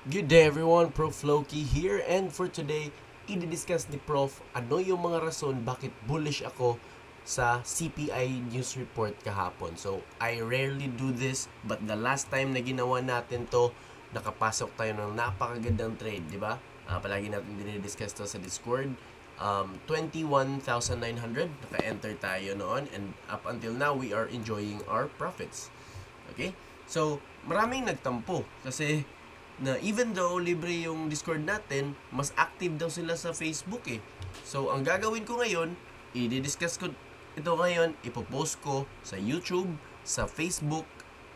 Good day everyone, ProfLoki here, and for today, i-discuss ni Prof ano yung mga rason bakit bullish ako sa CPI news report kahapon. So, I rarely do this, but the last time na ginawa natin to, nakapasok tayo ng napakagandang trade, di ba? Palagi natin dinidiscuss to sa Discord. 21,900, naka-enter tayo noon, and up until now, we are enjoying our profits. Okay? So, maraming nagtampo kasi na even though libre yung Discord natin, mas active daw sila sa Facebook eh. So, ang gagawin ko ngayon, i-discuss ko ito ngayon, ipopost ko sa YouTube, sa Facebook,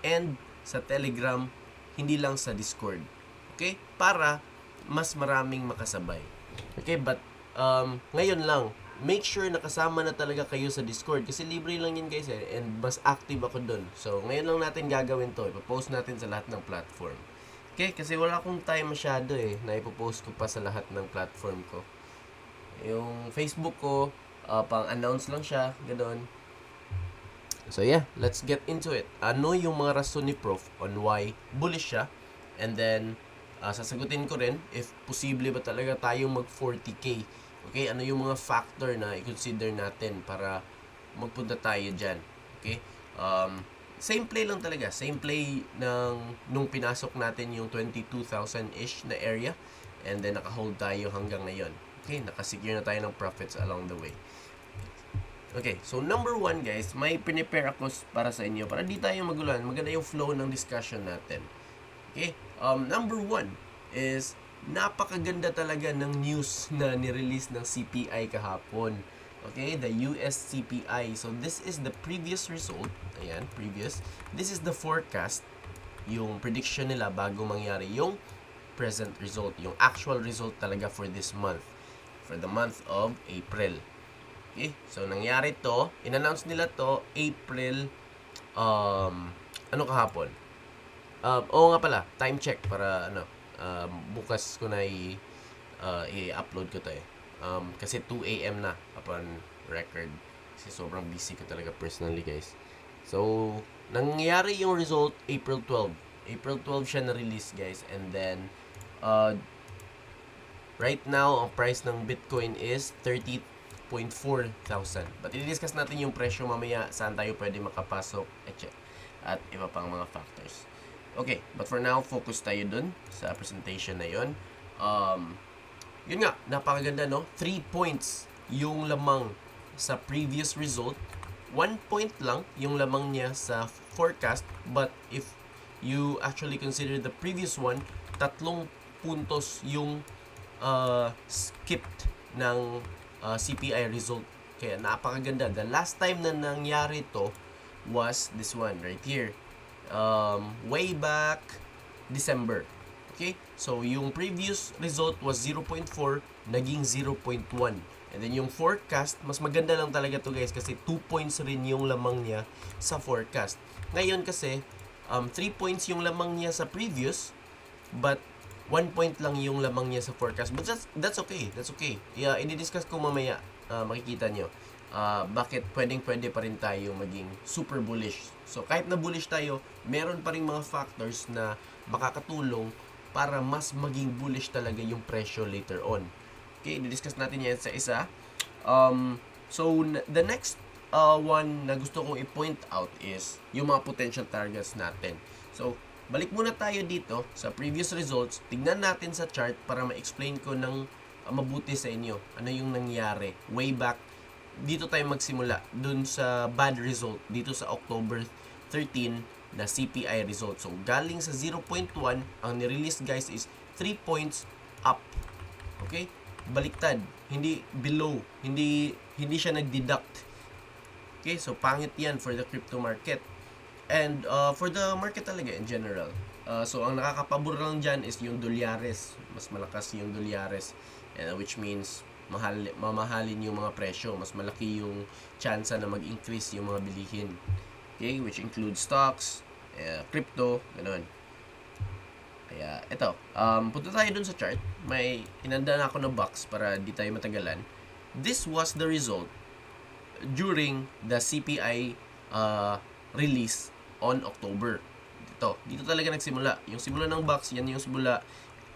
and sa Telegram, hindi lang sa Discord. Okay? Para mas maraming makasabay. Okay? But, ngayon lang, make sure nakasama na talaga kayo sa Discord kasi libre lang yun guys eh, and mas active ako dun. So, ngayon lang natin gagawin to. Ipopost natin sa lahat ng platform. Okay, kasi wala akong time masyado eh na ipopost ko pa sa lahat ng platform ko. Yung Facebook ko, pang-announce lang siya, ganoon. So yeah, let's get into it. Ano yung mga rason ni Prof on why bullish siya? And then, sasagutin ko rin if posible ba talaga tayong mag 40k. Okay, ano yung mga factor na i-consider natin para magpunta tayo dyan. Okay, same play lang talaga. Same play nung pinasok natin yung 22,000-ish na area. And then, naka-hold tayo hanggang ngayon. Okay, nakasecure na tayo ng profits along the way. Okay, so number one guys, may prepare ako para sa inyo. Para di tayo maguluhan. Maganda yung flow ng discussion natin. Okay, number one is napakaganda talaga ng news na nirelease ng CPI kahapon. Okay, the US CPI. So, this is the previous result. Ayan, previous. This is the forecast. Yung prediction nila bago mangyari yung present result. Yung actual result talaga for this month. For the month of April. Okay, so nangyari to. In-announce nila to April, ano kahapon? Oo nga pala, time check para bukas ko na i-upload ko to eh. Kasi 2 a.m. na upon record. Kasi sobrang busy ko talaga personally guys. So, nangyari yung result April 12. April 12 siya na-release guys. And then, right now, ang price ng Bitcoin is 30.4 thousand. But i-discuss natin yung presyo mamaya, saan tayo pwede makapasok, at iba pang mga factors. Okay, but for now, focus tayo dun sa presentation na yun. Yun nga, napakaganda no? 3 points yung lamang sa previous result. 1 point lang yung lamang niya sa forecast. But if you actually consider the previous one, 3 puntos yung skipped ng CPI result. Kaya napakaganda. The last time na nangyari to was this one right here. Way back December. Okay? So, yung previous result was 0.4, naging 0.1. And then, yung forecast, mas maganda lang talaga to guys kasi 2 points rin yung lamang niya sa forecast. Ngayon kasi, 3 points yung lamang niya sa previous, but 1 point lang yung lamang niya sa forecast. But that's okay. That's okay. Yeah, i-discuss ko mamaya. Makikita nyo. Bakit pwede pa rin tayo maging super bullish. So, kahit na bullish tayo, meron pa rin mga factors na makakatulong para mas maging bullish talaga yung presyo later on. Okay, i-discuss natin yan sa isa. So, the next one na gusto kong i-point out is yung mga potential targets natin. So, balik muna tayo dito sa previous results. Tignan natin sa chart para ma-explain ko ng mabuti sa inyo ano yung nangyari way back. Dito tayo magsimula dun sa bad result dito sa October 13 na CPI result. So, galing sa 0.1, ang nirelease guys is 3 points up. Okay? Baliktad. Hindi below. Hindi siya nag-deduct. Okay? So, pangit yan for the crypto market. And for the market talaga in general. So, ang nakakapabor lang dyan is yung dolyares. Mas malakas yung dolyares. Which means, mamahalin yung mga presyo. Mas malaki yung chance na mag-increase yung mga bilihin. Okay? Which includes stocks, crypto, ganoon. Kaya, ito. Punta tayo dun sa chart. May inanda na ako na box para di tayo matagalan. This was the result during the CPI release on October. Dito talaga nagsimula. Yung simula ng box, yan yung simula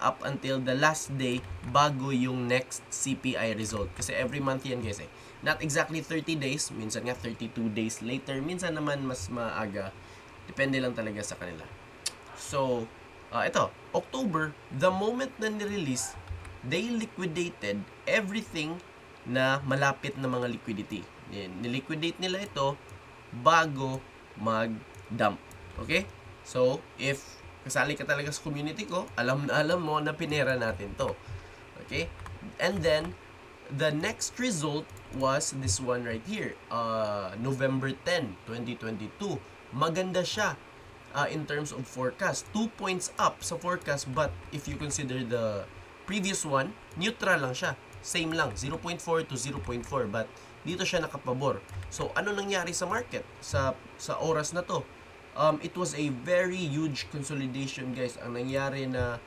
up until the last day bago yung next CPI result. Kasi every month yan guys eh. Not exactly 30 days, minsan nga 32 days later, minsan naman mas maaga. Depende lang talaga sa kanila. So, ito, October, the moment na nirelease, they liquidated everything na malapit na mga liquidity. Niliquidate nila ito bago mag-dump. Okay? So, if kasali ka talaga sa community ko, alam mo na pinera natin to. Okay? And then, the next result was this one right here. November 10, 2022. Maganda siya in terms of forecast. 2 points up sa forecast, but if you consider the previous one, neutral lang siya. Same lang, 0.4 to 0.4, but dito siya nakapabor. So, ano nangyari sa market sa oras na to? It was a very huge consolidation, guys. Ang nangyari na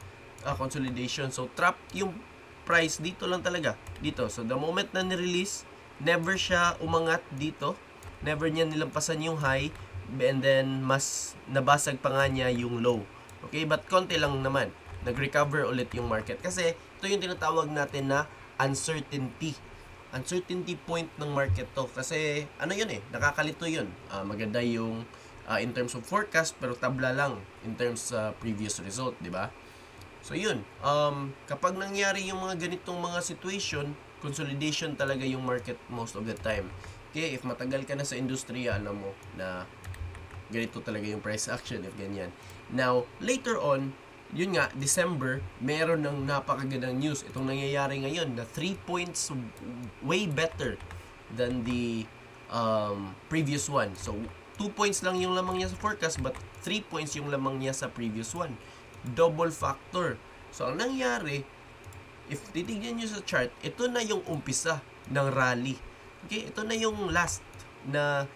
consolidation. So, trap yung price dito lang talaga. Dito. So, the moment na nirelease, never siya umangat dito. Never niya nilampasan yung high. And then, mas nabasag pa nga niya yung low. Okay? But konti lang naman. Nag-recover ulit yung market. Kasi, ito yung tinatawag natin na uncertainty. Uncertainty point ng market to. Kasi, ano yun eh? Nakakalito yun. Maganda yung in terms of forecast, pero tabla lang in terms sa previous result, di ba? So yun, kapag nangyari yung mga ganitong mga situation, consolidation talaga yung market most of the time. Okay, if matagal ka na sa industriya, alam mo na ganito talaga yung price action if ganyan. Now, later on, yun nga, December, meron ng napakagandang news. Itong nangyayari ngayon na 3 points way better than the previous one. So, 2 points lang yung lamang niya sa forecast, but 3 points yung lamang niya sa previous one. Double factor. So, ang nangyari, if titignan nyo sa chart, ito na yung umpisa ng rally. Okay? Ito na yung last na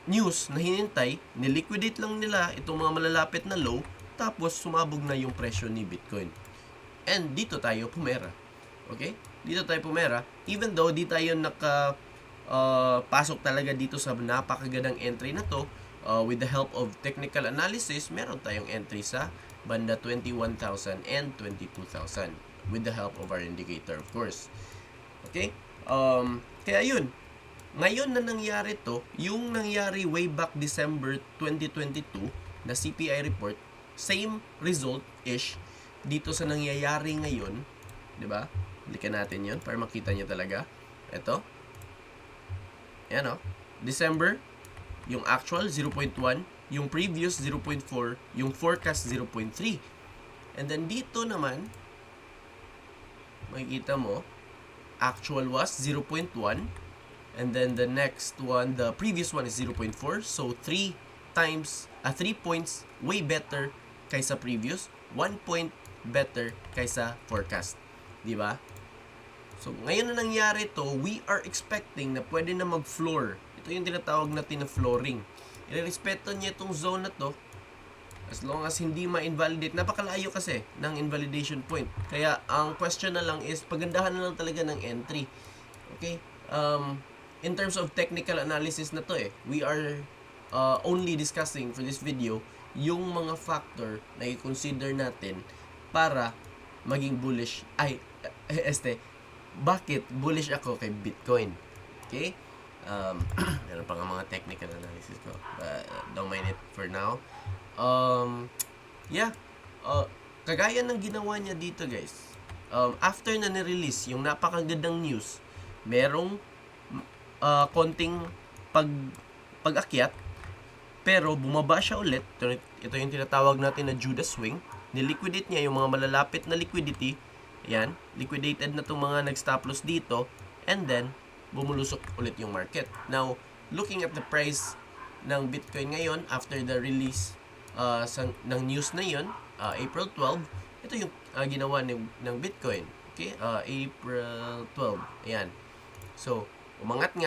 news na hinintay. Niliquidate lang nila itong mga malalapit na low, tapos sumabog na yung presyo ni Bitcoin. And dito tayo pumera. Okay? Dito tayo pumera. Even though di tayo pasok talaga dito sa napakagandang entry na to, with the help of technical analysis, meron tayong entry sa banda 21,000 and 22,000 with the help of our indicator, of course. Okay? Kaya yun, ngayon na nangyari to, yung nangyari way back December 2022 na CPI report, same result-ish dito sa nangyayari ngayon, di ba? Balikan natin yun para makita nyo talaga. Ito. Yan o. December, yung actual 0.1, yung previous 0.4, yung forecast 0.3. And then dito naman, makikita mo, actual was 0.1. And then the next one, the previous one is 0.4. So 3 points way better kaysa previous. 1 point better kaysa forecast. Di ba? So, ngayon na nangyari to, we are expecting na pwede na mag-floor. Ito yung tinatawag natin na flooring. Irerespeto niya itong zone na to as long as hindi ma-invalidate. Napakalayo kasi ng invalidation point. Kaya, ang question na lang is, pagandahan na lang talaga ng entry. Okay? In terms of technical analysis na to we are only discussing for this video yung mga factor na i-consider natin para maging bullish. Bakit bullish ako kay Bitcoin? Okay? Meron pa nga mga technical analysis ko. Don't mind it for now. Kagaya ng ginawa niya dito, guys. After na nirelease yung napakagandang news, merong konting pag-akyat, pero bumaba siya ulit. Ito yung tinatawag natin na Judas swing. Niliquidate niya yung mga malalapit na liquidity. Yan, liquidated na itong mga nag-stop loss dito, and then bumulusok ulit yung market. Now, looking at the price ng Bitcoin ngayon after the release ng news na yun, April 12, ito yung ginawa ng Bitcoin. Okay, April 12. Ayan. So, umangat,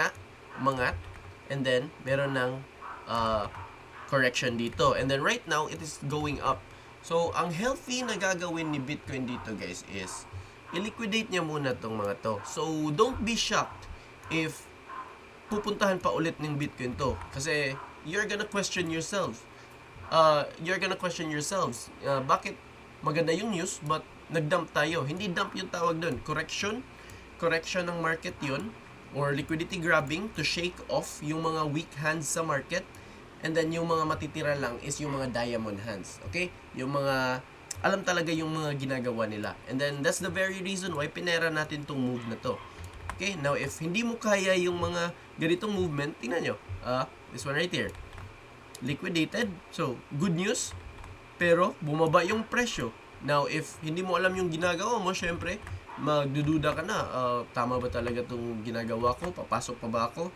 and then meron ng correction dito. And then right now, it is going up. So, ang healthy na gagawin ni Bitcoin dito, guys, is i-liquidate niya muna tong mga to. So, don't be shocked if pupuntahan pa ulit ng Bitcoin to. Kasi, you're gonna question yourself. you're gonna question yourselves, bakit maganda yung news but nag-dump tayo? Hindi dump yung tawag doon. Correction ng market yun, or liquidity grabbing to shake off yung mga weak hands sa market, and then yung mga matitira lang is yung mga diamond hands. Okay? Yung mga alam talaga yung mga ginagawa nila. And then that's the very reason why pinera natin tong move na to. Okay? Now, if hindi mo kaya yung mga ganitong movement, tingnan nyo. This one right here. Liquidated. So, good news. Pero, bumaba yung presyo. Now, if hindi mo alam yung ginagawa mo, syempre, magdududa ka na. Tama ba talaga itong ginagawa ko? Papasok pa ba ako?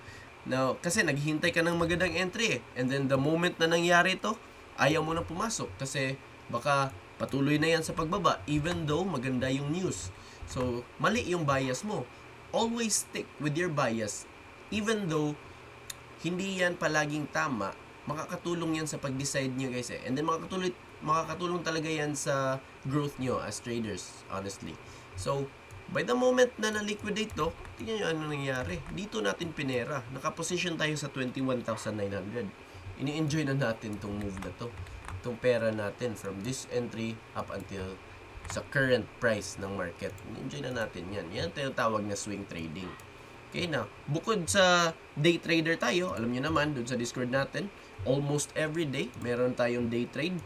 Now, kasi naghihintay ka ng magandang entry eh. And then, the moment na nangyari to, ayaw mo na pumasok. Kasi, baka patuloy na yan sa pagbaba, even though maganda yung news. So, mali yung bias mo. Always stick with your bias. Even though, hindi yan palaging tama, makakatulong yan sa pag-decide nyo guys eh. And then makakatulong talaga yan sa growth nyo as traders, honestly. So, by the moment na na-liquidate to, tingnan nyo ano nangyari. Dito natin pinera. Nakaposition tayo sa 21,900. Ini-enjoy na natin tong move na to. Itong pera natin from this entry up until sa current price ng market. Ini-enjoy na natin yan. Yan tinatawag na swing trading. Okay, now, bukod sa day trader tayo, alam nyo naman, dun sa Discord natin, almost every day, meron tayong day trade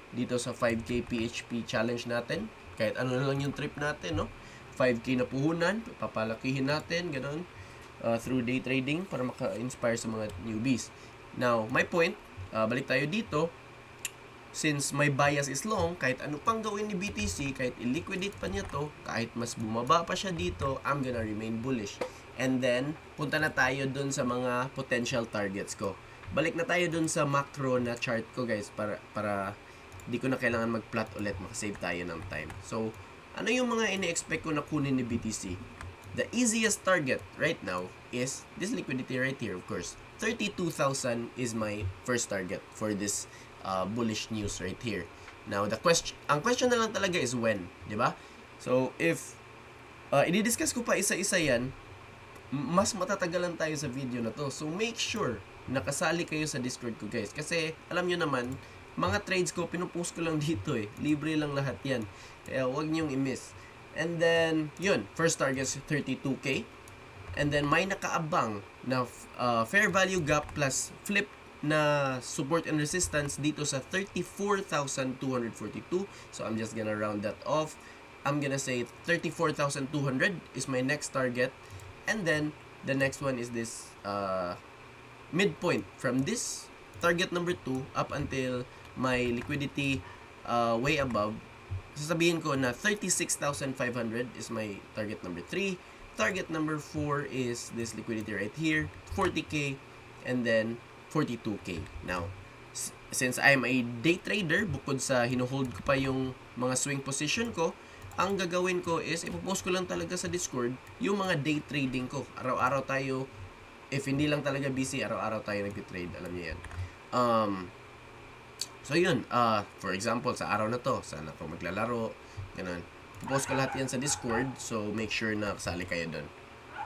dito sa 5K PHP challenge natin. Kahit ano na lang yung trip natin, no? 5K na puhunan, papalakihin natin, ganoon, through day trading para maka-inspire sa mga newbies. Now, my point, balik tayo dito, since my bias is long, kahit ano pang gawin ni BTC, kahit i-liquidate pa niya to, kahit mas bumaba pa siya dito, I'm gonna remain bullish. And then, punta na tayo dun sa mga potential targets ko. Balik na tayo dun sa macro na chart ko guys, para di ko na kailangan mag-plot ulit, makasave tayo ng time. So, ano yung mga ini-expect ko na kunin ni BTC? The easiest target right now is this liquidity right here, of course. 32,000 is my first target for this bullish news right here. Now, ang question na lang talaga is when, di ba? So, if i-discuss ko pa isa-isa yan, mas matatagalan tayo sa video na to. So, make sure nakasali kayo sa Discord ko, guys. Kasi, alam nyo naman, mga trades ko, pinupost ko lang dito eh. Libre lang lahat yan. Kaya, huwag nyong i-miss. And then, yun, first target is 32K. And then, may nakaabang na fair value gap plus flip na support and resistance dito sa 34,242. So, I'm just gonna round that off. I'm gonna say 34,200 is my next target. And then, the next one is this midpoint from this target number 2 up until my liquidity way above. Sasabihin ko na 36,500 is my target number 3. Target number 4 is this liquidity right here, 40K, and then 42K. Now, since I'm a day trader, bukod sa hinuhold ko pa yung mga swing position ko, ang gagawin ko is, ipopost ko lang talaga sa Discord yung mga day trading ko. Araw-araw tayo, if hindi lang talaga busy, araw-araw tayo nag-trade. Alam niyo yan. So yun, for example, sa araw na to, saan ako maglalaro, ganun. Ipopost ko lahat yan sa Discord, so make sure na kasali kayo dun.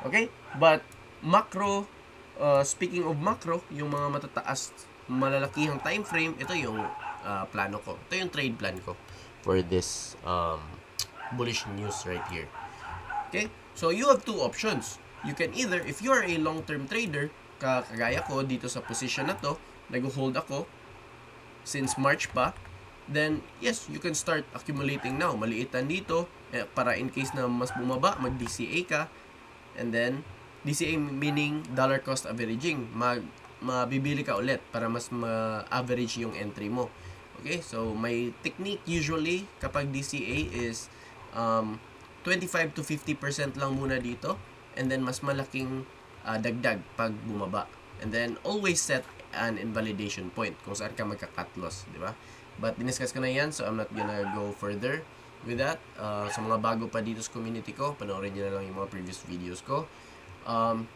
Okay? But, macro, speaking of macro, yung mga matataas, malalakihang time frame, ito yung plano ko. Ito yung trade plan ko for this bullish news right here. Okay? So, you have two options. You can either, if you are a long-term trader, kagaya ko dito sa position na to, nag-hold ako since March pa, then, yes, you can start accumulating now. Maliitan dito, para in case na mas bumaba, mag-DCA ka, and then, DCA meaning dollar cost averaging. Mabibili ka ulit para mas ma-average yung entry mo. Okay? So, my technique usually kapag DCA is 25 to 50% lang muna dito, and then mas malaking dagdag pag bumaba. And then, always set an invalidation point kung saan ka magka-cut loss, di ba? But, diniscuss ko na yan, so I'm not gonna go further with that. Sa mga bago pa dito sa community ko, panoorin nyo na lang yung mga previous videos ko.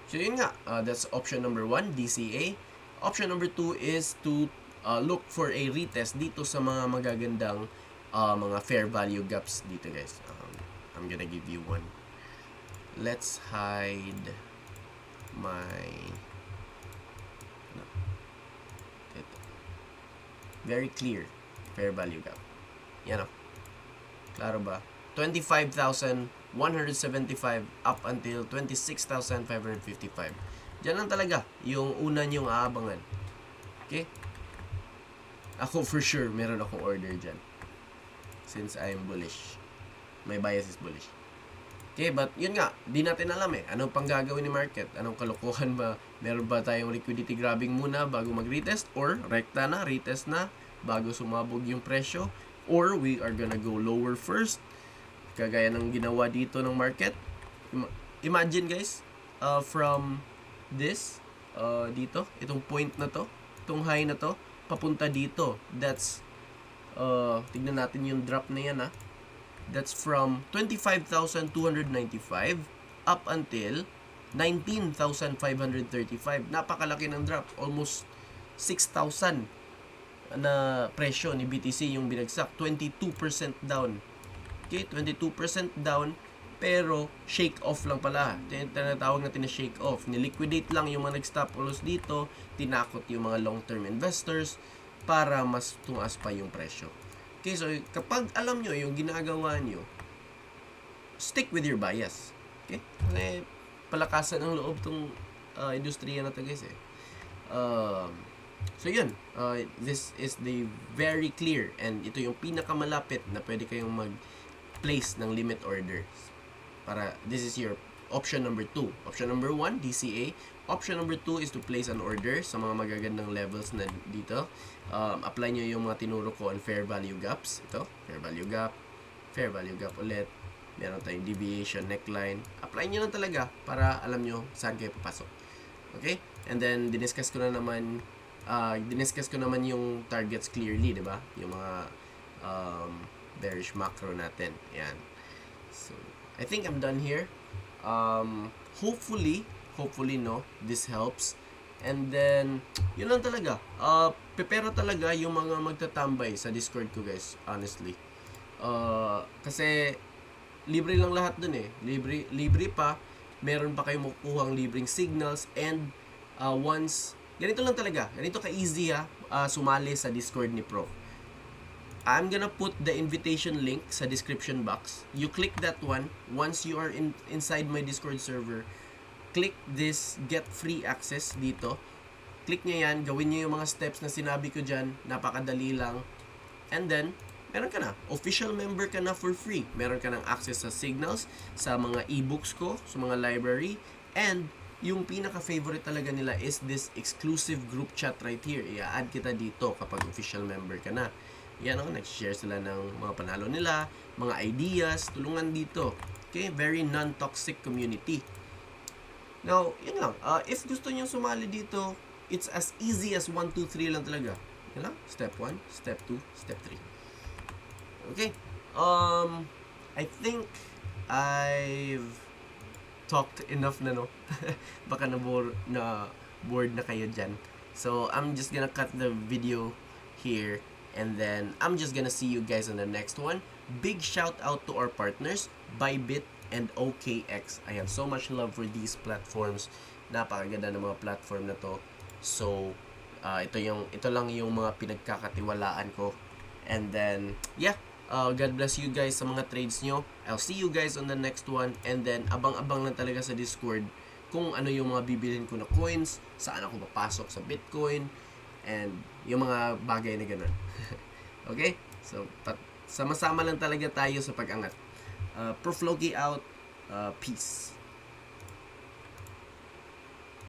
So, yun nga, that's option number 1, DCA. Option number 2 is to look for a retest dito sa mga magagandang mga fair value gaps dito, guys. I'm gonna give you one. Let's hide my... Very clear. Fair value gap. Yan o. Klaro ba? 25,175 up until 26,555. Diyan lang talaga yung una nyong aabangan. Okay? Ako for sure, meron akong order dyan. Since I'm bullish. My bias is bullish. Okay, but yun nga, di natin alam eh. Anong pang gagawin ni market? Anong kalokohan ba? Meron ba tayong liquidity grabbing muna bago mag-retest? Or rekta na, retest na, bago sumabog yung presyo? Or we are gonna go lower first? Kagaya ng ginawa dito ng market. Imagine guys, from this, dito, itong point na to, itong high na to, papunta dito. That's, tignan natin yung drop na yan ha. That's from 25,295 up until 19,535. Napakalaki ng drop. Almost 6,000 na presyo ni BTC yung binagsak. 22% down. Okay, 22% down. Pero shake off lang pala. Tinatawag natin na shake off. Niliquidate lang yung mga nag-stop loss dito. Tinakot yung mga long-term investors para mas tumaas pa yung presyo. Okay, so kapag alam nyo yung ginagawa nyo, stick with your bias. Okay? Kasi palakasan ang loob tong industriya na to guys eh. So yun, this is the very clear and ito yung pinakamalapit na pwede kayong mag-place ng limit orders. Para this is your option number 2. Option number 1, DCA. Option number 2 is to place an order sa mga magagandang levels na dito. Apply nyo yung mga tinuro ko on fair value gaps. Ito, fair value gap ulit. Meron tayong deviation, neckline. Apply nyo lang talaga para alam nyo saan kayo papasok. Okay? And then, diniscuss ko naman yung targets clearly, di ba? Yung mga bearish macro natin. Yan. So, I think I'm done here. Hopefully no, this helps. And then, yun lang talaga. Prepare talaga yung mga magtatambay sa Discord ko guys, honestly. Kasi, libre lang lahat dun eh. Libre pa. Meron pa kayong makukuhang libreng signals. And, once, ganito lang talaga. Ganito ka-easy sumali sa Discord ni Prof. I'm gonna put the invitation link sa description box. You click that one. Once you are inside my Discord server, click this get free access dito. Click nyo yan. Gawin nyo yung mga steps na sinabi ko dyan. Napakadali lang. And then, meron ka na. Official member ka na for free. Meron ka ng access sa signals, sa mga ebooks ko, sa mga library. And, yung pinaka-favorite talaga nila is this exclusive group chat right here. I-add kita dito kapag official member ka na. Yan ako, nag-share sila ng mga panalo nila, mga ideas, tulungan dito. Okay? Very non-toxic community. Now, yun lang. If gusto nyo sumali dito, it's as easy as 1, 2, 3 lang talaga. Yan lang. Step 1, step 2, step 3. Okay. I think I've talked enough na, no? Baka bored na kayo dyan. So, I'm just gonna cut the video here. And then, I'm just gonna see you guys on the next one. Big shout out to our partners, Bybit and OKX. I have so much love for these platforms. Napakaganda ng mga platform na to. So, ito lang yung mga pinagkakatiwalaan ko. And then, yeah. God bless you guys sa mga trades nyo. I'll see you guys on the next one. And then, abang-abang lang talaga sa Discord kung ano yung mga bibilhin ko na coins, saan ako papasok sa Bitcoin, and yung mga bagay na ganun. Okay? So, sama-sama lang talaga tayo sa pag-angat. ProfLoki out. Peace.